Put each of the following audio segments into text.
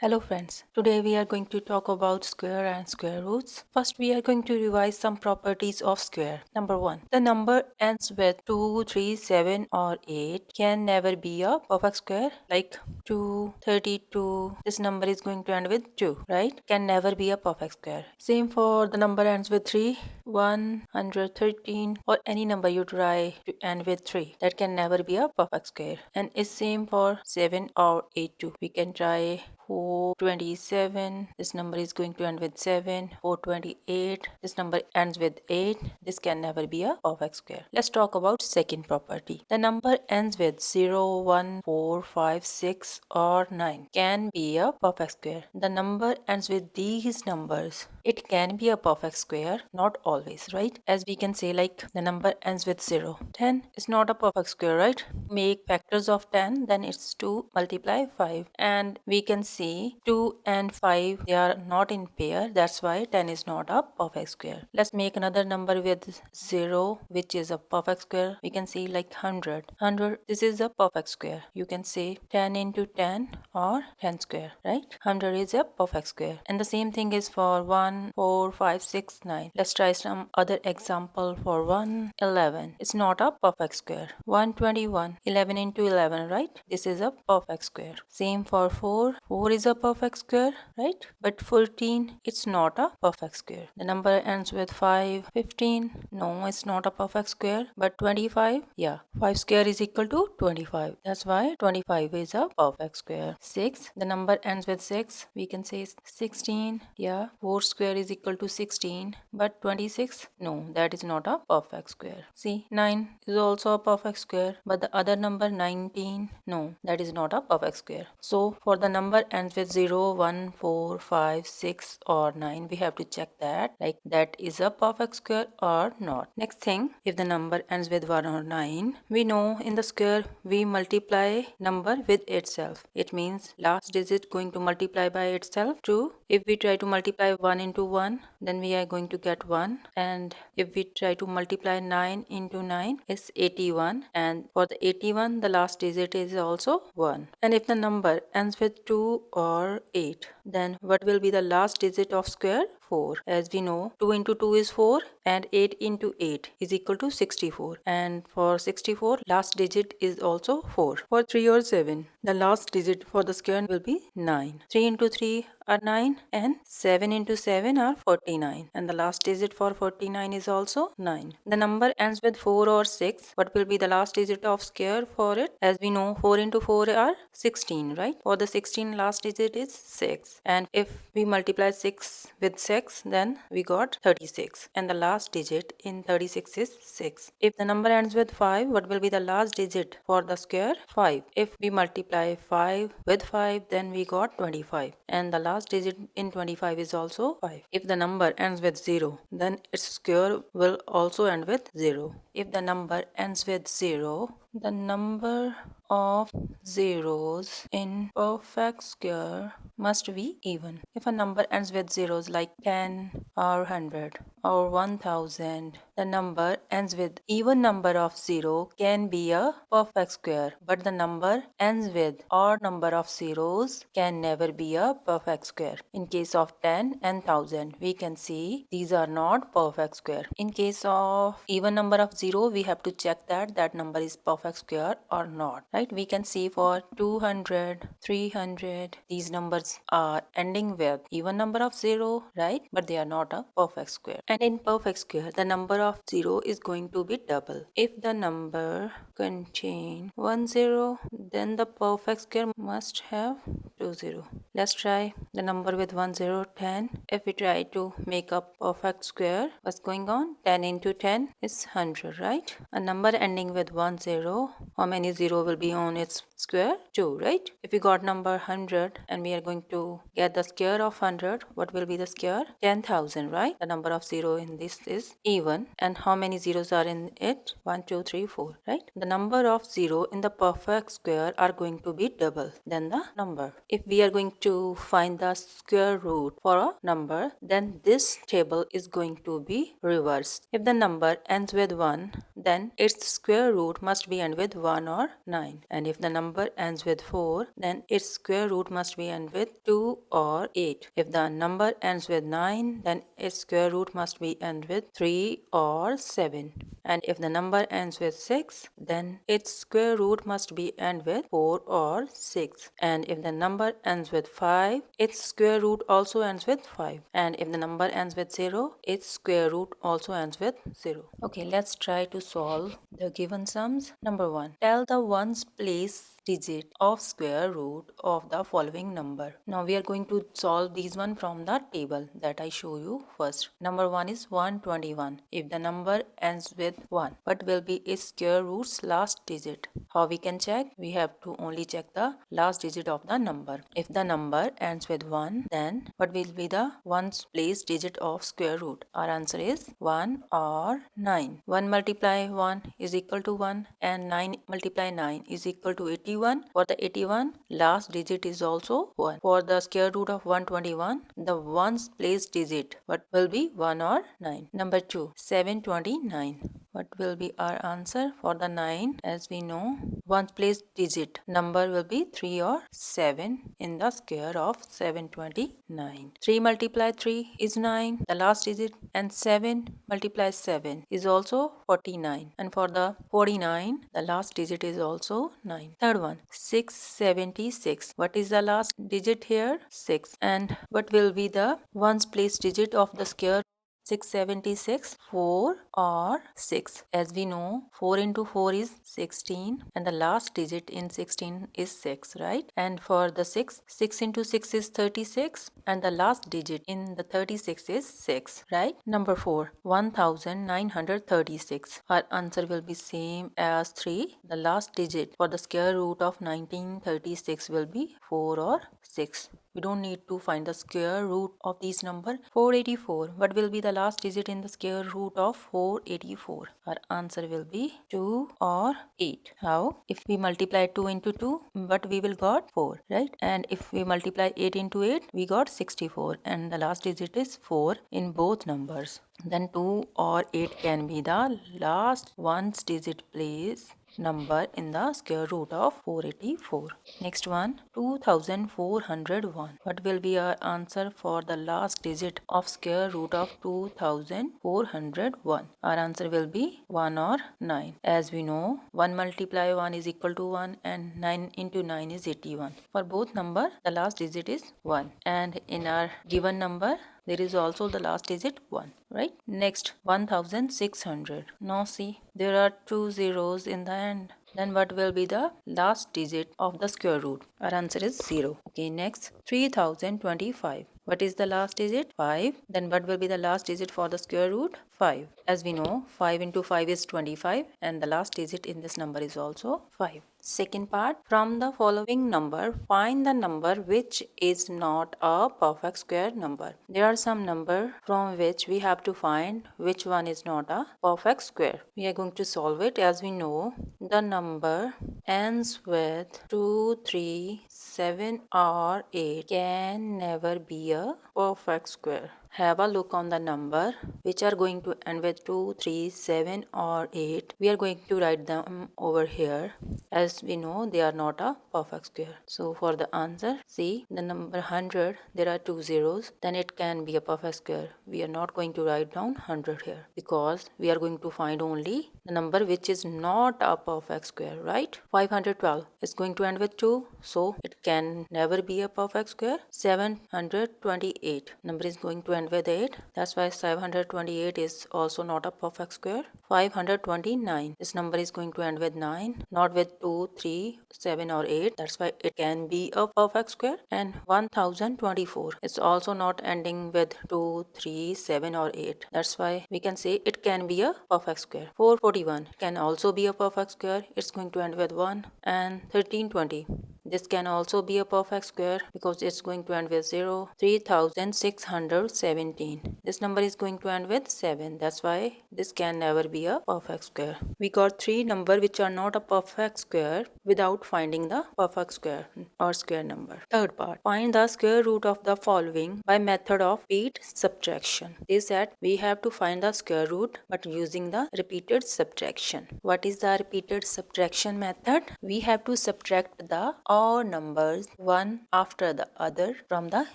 Hello friends, today we are going to talk about square and square roots. First we are going to revise some properties of square. Number 1. The number ends with 2, 3, 7 or 8 can never be a perfect square like 2, 32. This number is going to end with 2, right? Can never be a perfect square. Same for the number ends with 3, 113 or any number you try to end with 3. That can never be a perfect square. And is same for 7 or 8 too. We can try 427. This number is going to end with 7. 428. This number ends with 8. This can never be a perfect square. Let's talk about second property. The number ends with 0, 1, 4, 5, 6 or 9 can be a perfect square. The number ends with these numbers. It can be a perfect square, not always, right? As we can say, like the number ends with 0. 10 is not a perfect square, right? Make factors of 10, then it's 2 multiply 5. And we can see 2 and 5, they are not in pair. That's why 10 is not a perfect square. Let's make another number with 0, which is a perfect square. We can see like 100. 100, this is a perfect square. You can say 10 into 10 or 10 square, right? 100 is a perfect square. And the same thing is for 1, 4, 5, 6, 9. Let's try some other example for 111. It's not a perfect square. 121. 11 into 11, right? This is a perfect square. Same for 4. 4 is a perfect square, right? But 14, it's not a perfect square. The number ends with 5. 15. No, it's not a perfect square. But 25, yeah. 5 square is equal to 25. That's why 25 is a perfect square. 6. The number ends with 6. We can say 16. Yeah. 4 square is equal to 16. But 26, no, that is not a perfect square. See, 9 is also a perfect square. But the other number 19, no, that is not a perfect square. So for the number ends with 0, 1, 4, 5, 6 or 9, we have to check that, like that is a perfect square or not. Next thing, if the number ends with 1 or 9, we know in the square we multiply number with itself. It means last digit going to multiply by itself. True. If we try to multiply 1 into 1, then we are going to get 1. And if we try to multiply 9 into 9, it's 81. And for the 81, the last digit is also 1. And if the number ends with 2 or 8, then what will be the last digit of square? 4. As we know, 2 into 2 is 4 and 8 into 8 is equal to 64. And for 64, last digit is also 4. For 3 or 7, the last digit for the square will be 9. 3 into 3 are 9 and 7 into 7 are 49. And the last digit for 49 is also 9. The number ends with 4 or 6. What will be the last digit of square for it? As we know, 4 into 4 are 16, right? For the 16, last digit is 6. And if we multiply 6 with 6, then we got 36. And the last digit in 36 is 6. If the number ends with 5, what will be the last digit for the square? 5. If we multiply 5 with 5, then we got 25. And the last digit in 25 is also 5. If the number ends with 0, then its square will also end with 0. If the number ends with 0, the number of zeros in perfect square must be even. If a number ends with zeros like 10 or 100 or 1000, the number ends with even number of 0 can be a perfect square, but the number ends with odd number of zeros can never be a perfect square. In case of 10 and 1000, we can see these are not perfect square. In case of even number of 0, we have to check that number is perfect square or not, right? We can see for 200, 300, these numbers are ending with even number of 0, right? But they are not a perfect square. And in perfect square, the number of 0 is going to be double. If the number contain 1 0, then the perfect square must have 2 0. Let's try the number with 1 0, 10. If we try to make a perfect square, what's going on? 10 into 10 is 100, right? A number ending with 1 0, how many 0 will be on its square? 2, right? If we got number 100 and we are going to get the square of 100, what will be the square? 10,000, right? The number of 0 zero in this is even. And how many zeros are in it? 1, 2, 3, 4, right? The number of zero in the perfect square are going to be double than the number. If we are going to find the square root for a number, then this table is going to be reversed. If the number ends with 1, then its square root must be end with 1 or 9. And if the number ends with 4, then its square root must be end with 2 or 8. If the number ends with 9, then its square root must be end with 3 or 7. And if the number ends with 6, then its square root must be end with 4 or 6. And if the number ends with 5, its square root also ends with 5. And if the number ends with 0, its square root also ends with 0. Okay, let's try to solve the given sums. Number 1. Tell the ones place digit of square root of the following number. Now we are going to solve these one from the table that I show you first. Number 1 is 121. If the number ends with 1, what will be its square root's last digit? How we can check? We have to only check the last digit of the number. If the number ends with 1, then what will be the ones place digit of square root? Our answer is 1 or 9. 1 multiply 1 is equal to 1 and 9 multiply 9 is equal to 81. For the 81, last digit is also 1. For the square root of 121, the ones place digit, what will be 1 or 9? Number 2, 729. What will be our answer for the 9? As we know, ones place digit number will be 3 or 7 in the square of 729. 3 multiply 3 is 9, the last digit, and 7 multiply 7 is also 49. And for the 49, the last digit is also 9. Third one, 676. What is the last digit here? 6. And what will be the ones place digit of the square 676? 4 or 6. As we know, 4 into 4 is 16 and the last digit in 16 is 6, right? And for the 6, 6 into 6 is 36 and the last digit in the 36 is 6, right? Number 4, 1936. Our answer will be same as 3. The last digit for the square root of 1936 will be 4 or 6. We don't need to find the square root of these number. 484. What will be the last digit in the square root of 484? Our answer will be 2 or 8. How? If we multiply 2 into 2, what we will got? 4, right? And if we multiply 8 into 8, we got 64. And the last digit is 4 in both numbers. Then 2 or 8 can be the last ones digit place number in the square root of 484. Next one, 2401. What will be our answer for the last digit of square root of 2401? Our answer will be 1 or 9. As we know, 1 multiply 1 is equal to 1 and 9 into 9 is 81. For both number, the last digit is 1. And in our given number, there is also the last digit 1, right? Next, 1600. Now see, there are 2 zeros in the end. Then what will be the last digit of the square root? Our answer is 0. Okay, next, 3025. What is the last digit? 5. Then what will be the last digit for the square root? 5. As we know, 5 into 5 is 25 and the last digit in this number is also 5. Second part, from the following number, find the number which is not a perfect square number. There are some number from which we have to find which one is not a perfect square. We are going to solve it. As we know, the number ends with 2, 3, 7 or 8 can never be a perfect square. Have a look on the number which are going to end with 2, 3, 7 or 8. We are going to write them over here. As we know, they are not a perfect square. So for the answer, see the number 100, there are 2 zeros, then it can be a perfect square. We are not going to write down 100 here because we are going to find only the number which is not a perfect square, right? 512 is going to end with 2, so it can never be a perfect square. 728 number is going to end with 8, that's why 728 is also not a perfect square. 529, this number is going to end with 9, not with 2, 3, 7 or 8, that's why it can be a perfect square. And 1024, it's also not ending with 2, 3, 7 or 8, that's why we can say it can be a perfect square. 441 can also be a perfect square, it's going to end with 1. And 1320, This can also be a perfect square because it's going to end with 0. 3617. This number is going to end with 7. That's why this can never be a perfect square. We got 3 numbers which are not a perfect square without finding the perfect square or square number. Third part. Find the square root of the following by method of repeat subtraction. They said we have to find the square root but using the repeated subtraction. What is the repeated subtraction method? We have to subtract the all numbers one after the other from the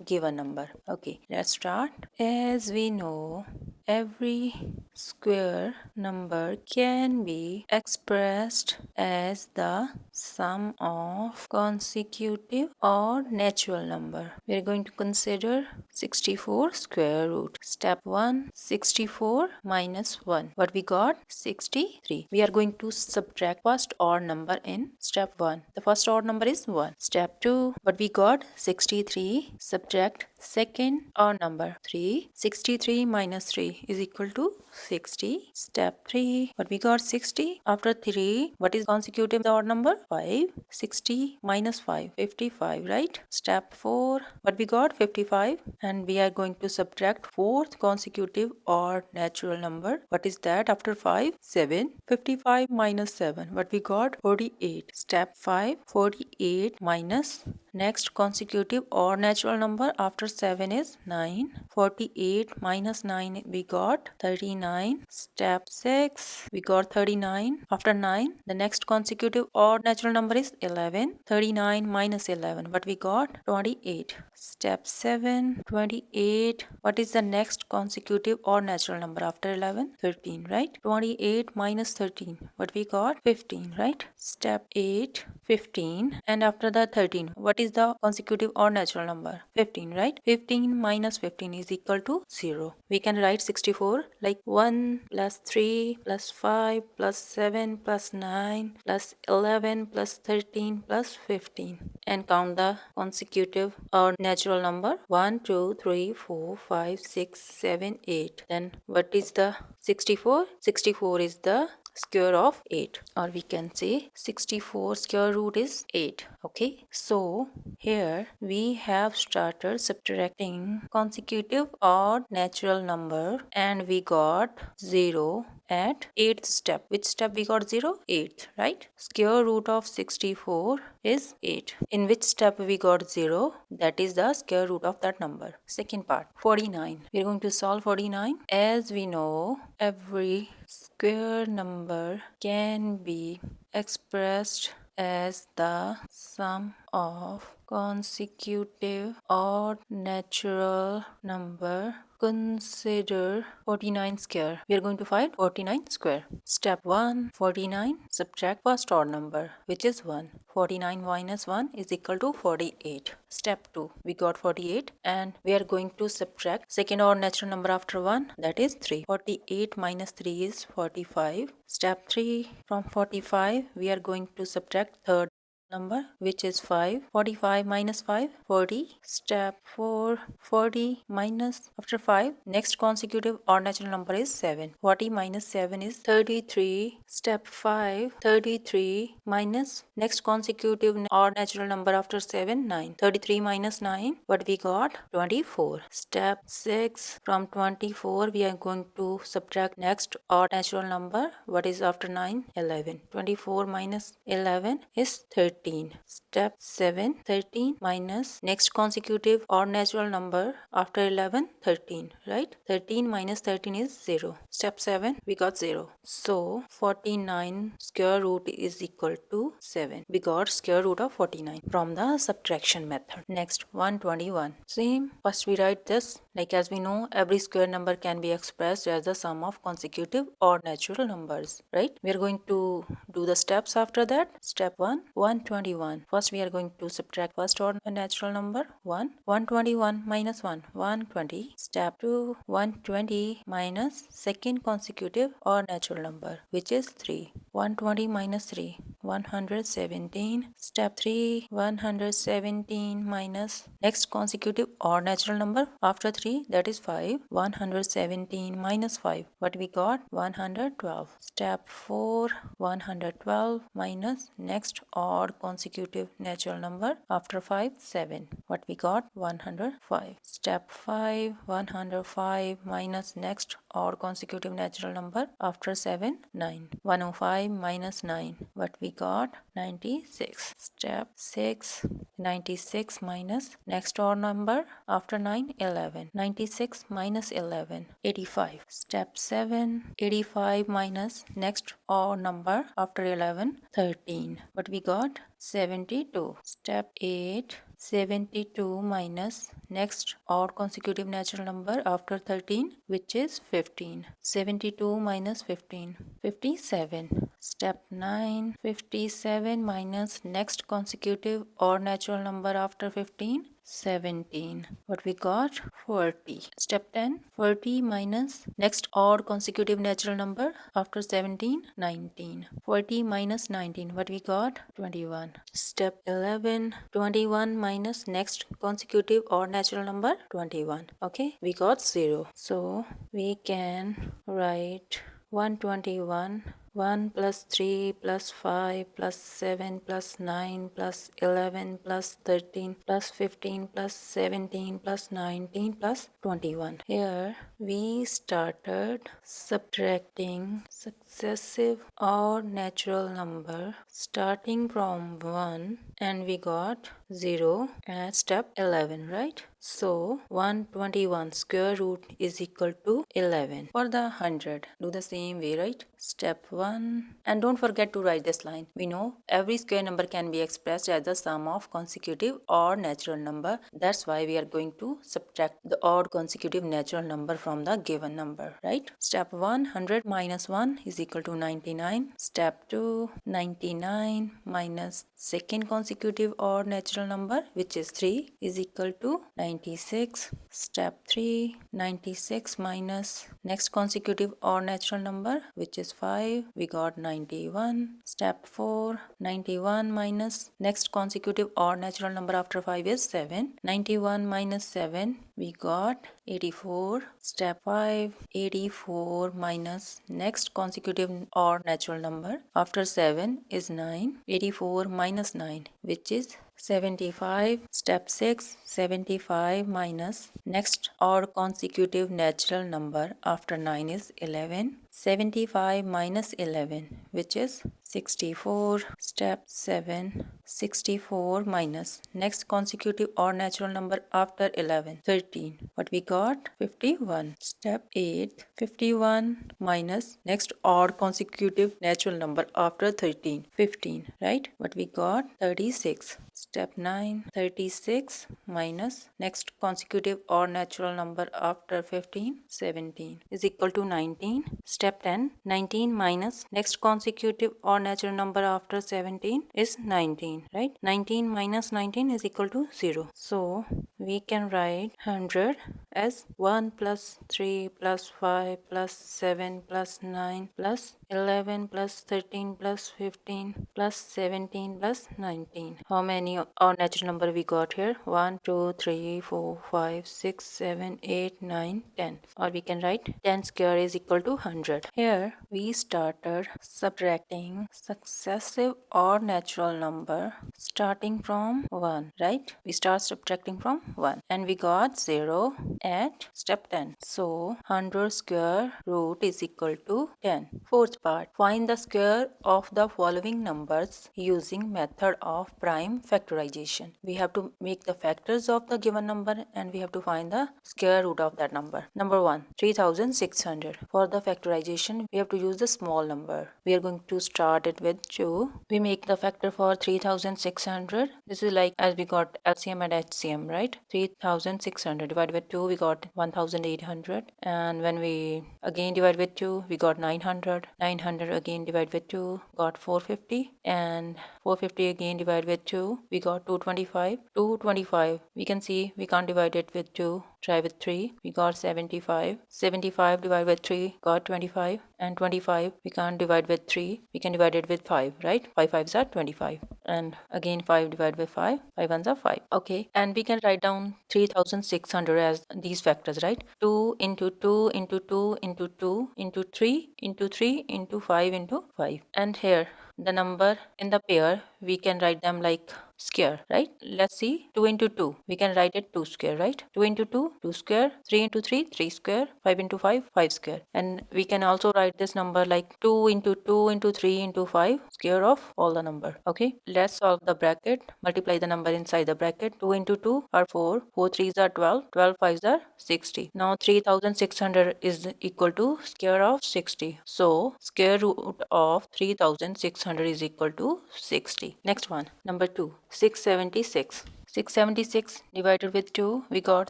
given number. Okay, let's start. As we know, every square number can be expressed as the sum of consecutive or natural number. We are going to consider 64 square root. Step 1, 64 minus 1. What we got? 63. We are going to subtract first odd number in step 1. The first odd number is 1. Step 2, what we got? 63. Subtract second odd number 3. 63 minus 3 is equal to 60. Step 3, what we got? 60. After 3, what is consecutive the odd number? 5. 60 minus 5, 55, right? Step 4, what we got? 55. And we are going to subtract fourth consecutive odd natural number. What is that after 5? 7. 55 minus 7, what we got? 48. Step 5, 48 minus next consecutive or natural number after 7 is 9. 48 minus 9 we got 39. Step 6, we got 39. After 9, the next consecutive or natural number is 11. 39 minus 11, what we got? 28. Step 7, 28. What is the next consecutive or natural number after 11? 13, right? 28 minus 13, what we got? 15, right? Step 8, 15. And after the 13, what is the consecutive or natural number? 15, right? 15 minus 15 is equal to 0. We can write 64 like 1 plus 3 plus 5 plus 7 plus 9 plus 11 plus 13 plus 15 and count the consecutive or natural number 1, 2, 3, 4, 5, 6, 7, 8. Then what is the 64? 64 is the square of 8, or we can say 64 square root is 8. Okay, so here we have started subtracting consecutive odd natural number and we got 0 at 8th step. Which step we got 0? 8th, right? Square root of 64 is 8. In which step we got 0? That is the square root of that number. Second part, 49. We are going to solve 49. As we know, every square number can be expressed as the sum of consecutive odd natural number. Consider 49 square. We are going to find 49 square. Step 1, 49. Subtract first odd number, which is 1. 49 minus 1 is equal to 48. Step 2, we got 48 and we are going to subtract second odd natural number after 1, that is 3. 48 minus 3 is 45. Step 3, from 45 we are going to subtract third number, which is 5. 45 minus 5, 40. Step 4, 40 minus after 5, next consecutive odd natural number is 7. 40 minus 7 is 33. Step 5, 33 minus next consecutive odd natural number after 7, 9. 33 minus 9, what we got? 24. Step 6, from 24 we are going to subtract next odd natural number. What is after 9? 11. 24 minus 11 is 13. Step 7, 13 minus next consecutive or natural number after 11, 13, right? 13 minus 13 is 0. Step 7, we got 0. So 49 square root is equal to 7. We got square root of 49 from the subtraction method. Next, 121. Same, first we write this. Like as we know, every square number can be expressed as the sum of consecutive or natural numbers, right? We are going to do the steps after that. Step 1, 121. First we are going to subtract first order natural number 1. 121 minus 1, 120. Step 2, 120 minus second consecutive or natural number, which is 3. 120 minus 3, 117. Step 3, 117 minus next consecutive odd natural number after 3, that is 5. 117 minus 5. What we got? 112. Step 4, 112 minus next odd consecutive natural number after 5, 7. What we got? 105. Step 5, 105 minus next odd consecutive natural number after 7, 9. 105 minus 9. What we got? 96. Step 6, 96 minus next odd number after 9, 11. 96 minus 11, 85. Step 7, 85 minus next odd number after 11, 13. What we got? 72. Step 8, 72 minus next odd consecutive natural number after 13, which is 15. 72 minus 15, 57. Step 9, 57 minus next consecutive odd natural number after 15, 17. What we got? 40. Step 10, 40 minus next odd consecutive natural number after 17, 19. 40 minus 19. What we got? 21. Step 11, 21 minus next consecutive odd natural number, 21. Okay, we got 0. So we can write 121. 1 plus 3 plus 5 plus 7 plus 9 plus 11 plus 13 plus 15 plus 17 plus 19 plus 21. Here we started subtracting successive odd natural number starting from 1 and we got 0 at step 11, right? So 121 square root is equal to 11. For the 100, do the same way, right? Step 1. And don't forget to write this line. We know every square number can be expressed as the sum of consecutive or natural number. That's why we are going to subtract the odd consecutive natural number from the given number, right? Step 1, 100 minus 1 is equal to 99. Step 2, 99 minus second consecutive odd natural number, which is 3, is equal to 96. Step 3, 96 minus next consecutive odd natural number, which is 5. We got 91. Step 4, 91 minus next consecutive odd natural number after 5 is 7. 91 minus 7, we got 84. Step 5, 84 minus next consecutive odd natural number after 7 is 9. 84 minus 9, which is 75. Step 6, 75 minus next odd consecutive natural number after 9 is 11. 75 minus 11, which is 64. Step 7, 64 minus next consecutive odd natural number after 11, 13. What we got? 51. Step 8, 51 minus next odd consecutive natural number after 13, 15, right? What we got? 36. Step 9, 36 minus next consecutive odd natural number after 15, 17 is equal to 19. Step 10, 19 minus next consecutive odd natural number after 17 is 19, right? 19 minus 19 is equal to 0. So we can write 100 as 1 plus 3 plus 5 plus 7 plus 9 plus 11 plus 13 plus 15 plus 17 plus 19. How many odd natural number we got here? 1, 2, 3, 4, 5, 6, 7, 8, 9, 10. Or we can write 10 square is equal to 100. Here we started subtracting successive odd natural number starting from 1, right? We start subtracting from 1 and we got 0 at step 10. So 100 square root is equal to 10. Fourth part, find the square of the following numbers using method of prime factorization. We have to make the factors of the given number and we have to find the square root of that number. Number 1, 3600. For the factorization, we have to use the small number. We are going to start it with 2. We make the factor for 3600. This is like as we got LCM and HCM, right? 3600 divided by 2, we got 1800. And when we again divide with 2, we got 900. 900 again divided with 2, got 450. And 450 again divide with 2. We got 225. 225. We can see we can't divide it with 2. Try with 3. We got 75. 75 divided with 3 got 25. And 25 we can't divide with 3. We can divide it with 5, right? 5 5s are 25. And again 5 divided by 5. 5 ones are 5. Okay. And we can write down 3600 as these factors, right? 2 into 2 into 2 into 2 into 3 into 3 into 5 into 5. And here the number in the pair we can write them like square, right? Let's see. 2 into 2 we can write it 2 square, right? 2 into 2 2 square. 3 into 3 3 square. 5 into 5 5 square. And we can also write this number like 2 into 2 into 3 into 5 square of all the number. Okay, let's solve the bracket. Multiply the number inside the bracket. 2 into 2 are 4. 4 3s are 12. 12 5s are 60. Now 3600 is equal to square of 60. So square root of 3600 is equal to 60. Next one, number 2, 676. 676 divided with 2, we got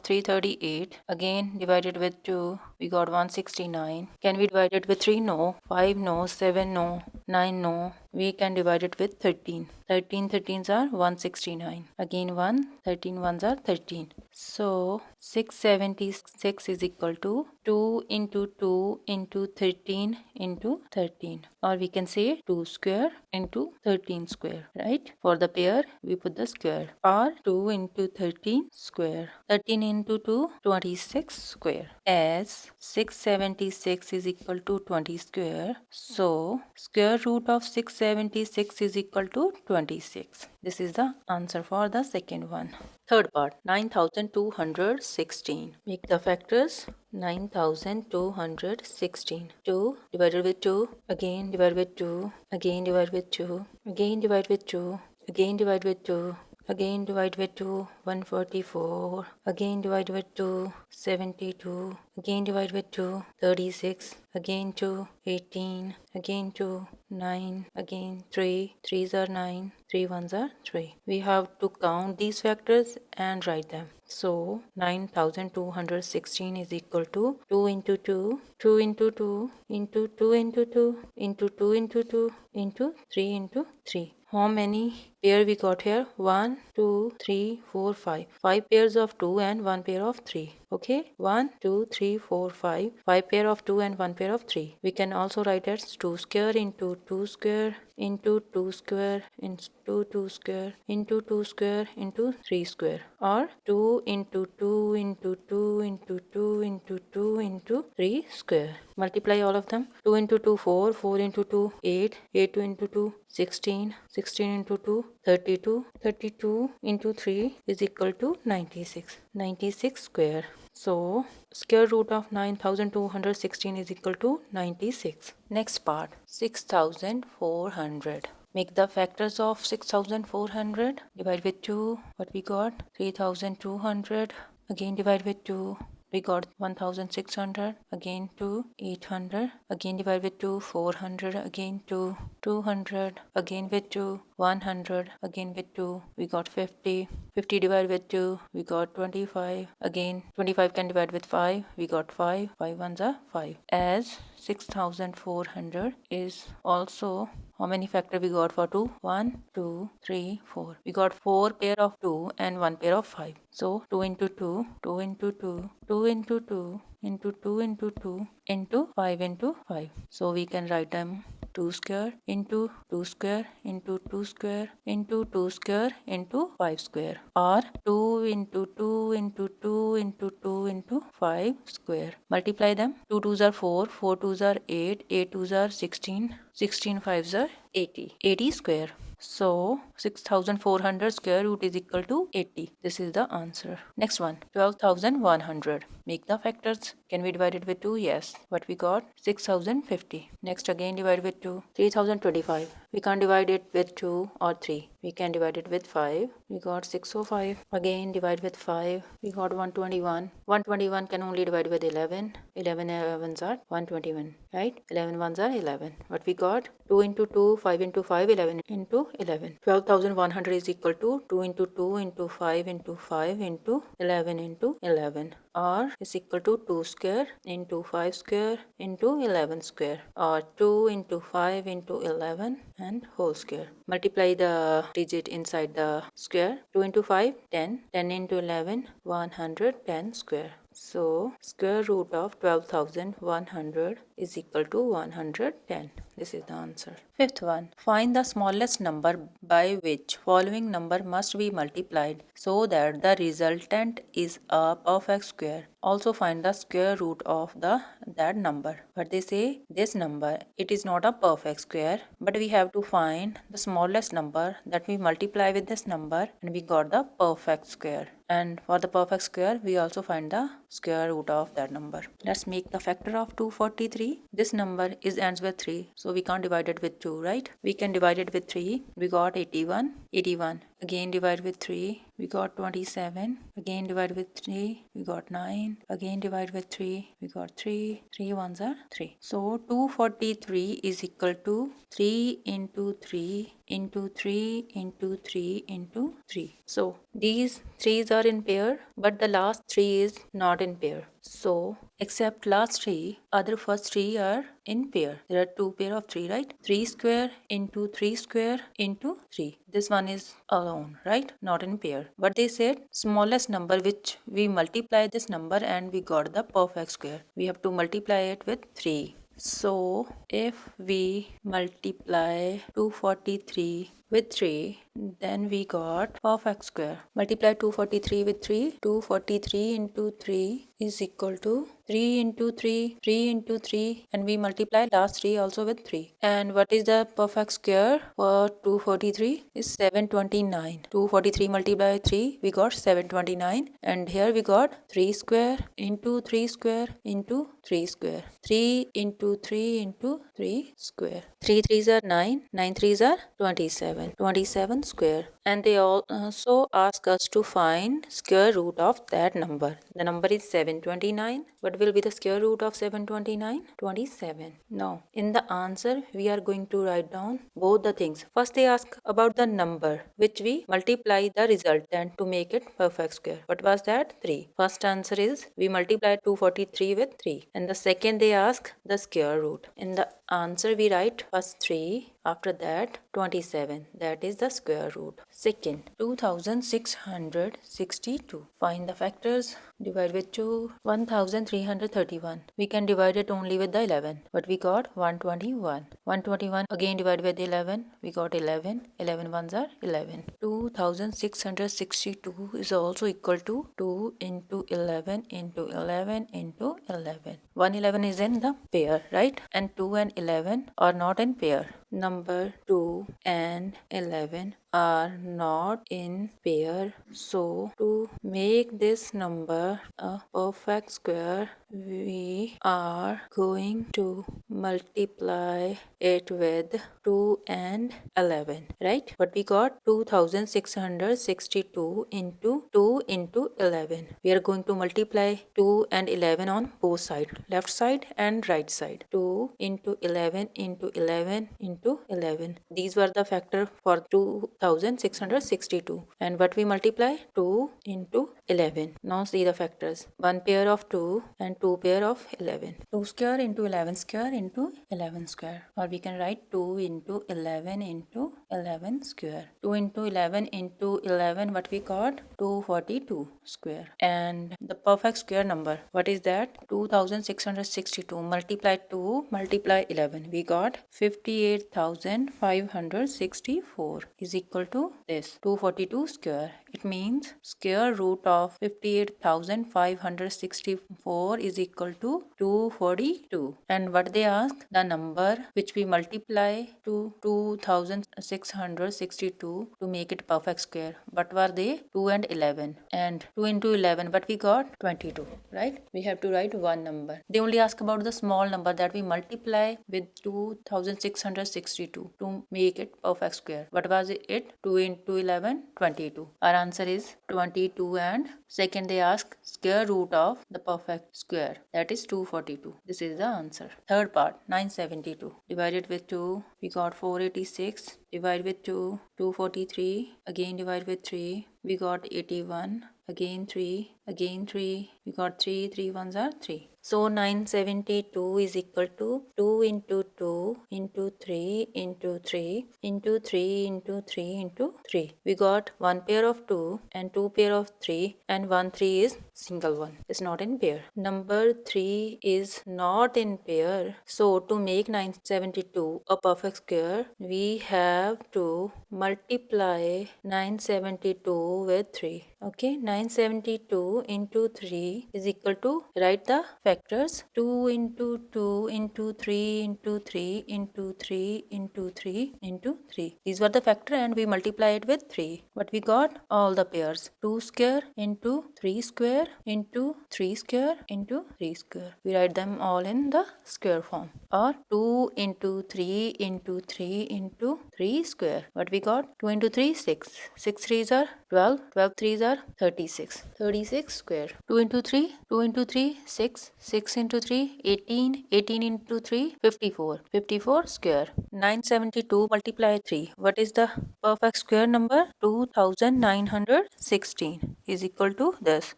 338. Again divided with 2, we got 169. Can we divide it with 3? No. 5 no. 7 no. 9 no. We can divide it with 13. 13 13s are 169. Again 1. 13 ones are 13. So 676 is equal to 2 into 2 into 13 into 13. Or we can say 2 square into 13 square, right? For the pair, we put the square. Or 2 into 13 square. 13 into 2, 26 square. As 676 is equal to 20 square. So square root of 676 is equal to 26. This is the answer for the second one. Third part, 9216. Make the factors. 9216. 2 divided with 2, again divide with 2, again divide with 2, again divide with 2, again divide with 2, again divide with 2, 144, again divide with 2, 72, again divide with 2, 36, again 2, 18, again 2, 9, again 3, 3s are 9, 3 ones are 3. We have to count these factors and write them. So 9216 is equal to 2 into 2, 2 into 2, into 2 into 2, into 2 into 2, into 3 into 3. How many pair we got here? 1, 2, 3, 4, 5. 5 pairs of 2 and 1 pair of 3. Okay, 1, 2, 3, 4, 5. 5 pair of 2 and 1 pair of 3. We can also write as 2 square into 2 square into 2 square into 2 square into 2 square into 3 square, or 2 into 2 into 2 into 2 into 2 into 3 square. Multiply all of them. 2 into 2 4, 4 into 2 8, 8 into 2 16, 16 into 2 32, 32 into 3 is equal to 96. 96 square. So square root of 9216 is equal to 96. Next part, 6400. Make the factors of 6400. Divide with 2. What we got? 3200. Again divide with 2. We got 1600. Again 2. 800. Again divide with 2. 400. Again 2. 200. Again with 2. 100. Again with 2. We got 50. 50 divided with 2. We got 25. Again 25 can divide with 5. We got 5. 5 ones are 5. As 6400 is also, how many factor we got for 2? 1, 2, 3, 4. We got 4 pair of 2 and 1 pair of 5. So 2 into 2, 2 into 2, 2 into 2, into 2 into 2, into 5 into 5. So we can write them 2 square into 2 square into 2 square into 2 square into 5 square, or 2 into 2 into 2 into 2 into 5 square. Multiply them. 2 2s are 4, 4 2s are 8, 8 2s are 16, 16 5s are 80. 80 square. So 6400 square root is equal to 80. This is the answer. Next one, 12100. Make the factors. Can we divide it with 2? Yes. What we got? 6050. Next again divide with 2. 3025. We can't divide it with 2 or 3. We can divide it with 5. We got 605. Again divide with 5. We got 121. 121 can only divide with 11. 11 11s are 121. Right? 11 ones are 11. What we got? 2 into 2, 5 into 5, 11 into 11. 12100 is equal to 2 into 2 into 5 into 5 into 11 into 11. or is equal to 2 square into 5 square into 11 square, or 2 into 5 into 11 and whole square. Multiply the digit inside the square. 2 into 5 10, 10 into 11 110 square. So square root of 12,100 is equal to 110. This is the answer. Fifth one, find the smallest number by which following number must be multiplied so that the resultant is a perfect square. Also find the square root of that number. But they say this number, it is not a perfect square, but we have to find the smallest number that we multiply with this number and we got the perfect square. And for the perfect square, we also find the square root of that number. Let's make the factor of 243. This number is ends with 3, so we can't divide it with 2, right? We can divide it with 3. We got 81. 81. Again divide with 3. We got 27. Again divide with 3. We got 9. Again divide with 3. We got 3. 3 ones are 3. So 243 is equal to 3 into 3 into 3 into 3 into 3. So these 3's are in pair, but the last 3 is not in pair. So except last 3, other first 3 are in pair. There are 2 pair of 3, right? 3 square into 3 square into 3. This one is alone, right? Not in pair. But they said smallest number which we multiply this number and we got the perfect square. We have to multiply it with 3. So if we multiply 243 with 3, then we got perfect square. Multiply 243 with 3. 243 into 3 is equal to 3 into 3, 3 into 3, and we multiply last 3 also with 3. And what is the perfect square for 243? Is 729. 243 multiplied by 3, we got 729, and here we got 3 square into 3 square into 3 square. 3 into 3 into 3 square. 3 3's are 9, 9 3's are 27. 27 square. And they also ask us to find square root of that number. The number is 729. What will be the square root of 729? 27. Now, in the answer, we are going to write down both the things. First, they ask about the number which we multiply the resultant to make it perfect square. What was that? 3. First answer is we multiply 243 with 3. And the second, they ask the square root. In the answer, we write first 3. After that 27, that is the square root. Second, 2662. Find the factors. Divide with 2. 1331. We can divide it only with the 11, but we got 121. 121 again divide with 11. We got 11. 11 ones are 11. 2662 is also equal to 2 into 11 into 11 into 11. 111 is in the pair, right? And 2 and 11 are not in pair. Number 2 and 11 are not in pair. So to make this number a perfect square, we are going to multiply it with 2 and 11, right? But we got 2662 into 2 into 11. We are going to multiply 2 and 11 on both sides, left side and right side. 2 into 11 into 11 into 11. These were the factor for 2662. And what we multiply? 2 into 11. Now see the factors. 1 pair of 2 and 2 pair of 11. 2 square into 11 square into 11 square. Or we can write 2 into 11 into 11 square. 2 into 11 into 11, what we got? 242 square. And the perfect square number, what is that? 2662 multiply 2 multiply 11. We got 58,564 is equal to this 242 square. It means square root of 58,564 is equal to 242. And what they ask? The number which we multiply to 2662 to make it perfect square. What were they? 2 and 11. And 2 into 11, but we got 22, right? We have to write one number. They only ask about the small number that we multiply with 2662 to make it perfect square. What was it? 2 into 11, 22. Our answer is 22. And second, they ask square root of the perfect square, that is 242. This is the answer. Third part, 972 divided with 2, we got 486. Divide with 2, 243. Again divide with 3, we got 81. again 3, again 3. We got 3, 3 ones are 3. So 972 is equal to 2 into 2 into 3 into 3 into 3 into 3 into 3. We got one pair of 2 and two pair of 3 and one 3 is single one. It's not in pair. Number 3 is not in pair. So to make 972 a perfect square, we have to multiply 972 with 3. Okay, 972 into 3 is equal to, write the factors, 2 into 2 into 3 into 3 into 3 into 3 into 3. These were the factor and we multiply it with 3. But we got all the pairs. 2 square into 3 square into 3 square into 3 square. We write them all in the square form, or 2 into 3 into 3 into 3 square. What we got? 2 into 3, 6. 6 3s are 12. 12 3s are 36. 36 square. 2 into 3, 2 into 3, 6. 6 into 3, 18. 18 into 3, 54. 54 square. 972 multiply 3. What is the perfect square number? 2916 is equal to this.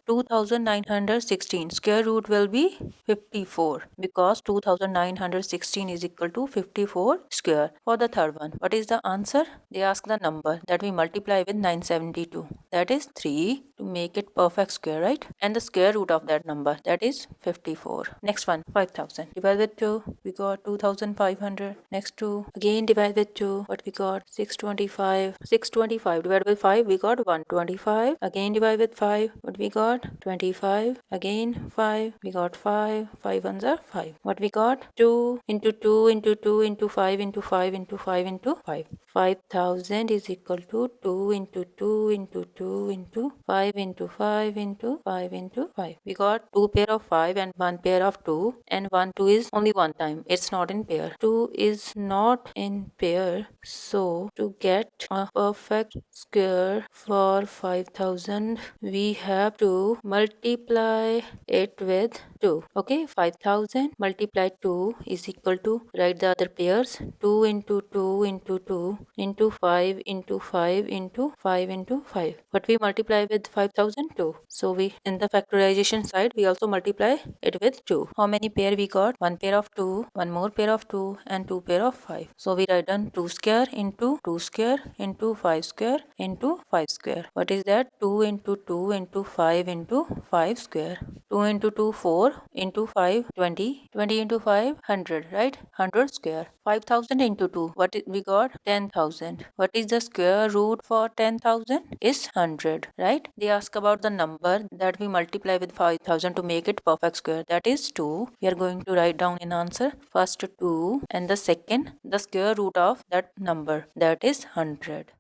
2916. Square root will be 54 because 2916 is equal to 54 square. For the third one, what is the answer? They ask the number that we multiply with 972. That is 3 to make it perfect square, right? And the square root of that number, that is 54. Next one, 5000. Divide with 2, we got 2500. Next 2, again divide with 2. What we got? 625. 625 divided with 5, we got 125. Again divide with 5. What we got? 25. Again 5. We got 5. 5 ones are 5. What we got? 2 into 2 into 2 into 5 into 5 into 5 into 5. 5000 is equal to 2 into 2 into 2 into 5 into 5 into 5 into 5. We got 2 pair of 5 and 1 pair of 2, and 1 2 is only one time. It's not in pair. 2 is not in pair. So to get a perfect square for 5000, we have to multiply it with 2. Okay, 5000 multiplied 2 is equal to, write the other pairs, 2 into 2 into 2 into 5 into 5 into 5 into 5. But we multiply with 5002. So we, in the factorization side, we also multiply it with 2. How many pair we got? One pair of 2, one more pair of 2 and two pair of 5. So we write down 2 square into 2 square into 5 square into 5 square. What is that? 2 into 2 into 5 into 5 square. 2 into 2, 4 into 5, 20. 20 into 5, 100, right? 100 square. 5000 into 2, what we got? 10,000. What is the square root for 10,000? Is 100, right? They ask about the number that we multiply with 5000 to make it perfect square. That is 2. We are going to write down in answer first 2 and the second the square root of that number, that is 100.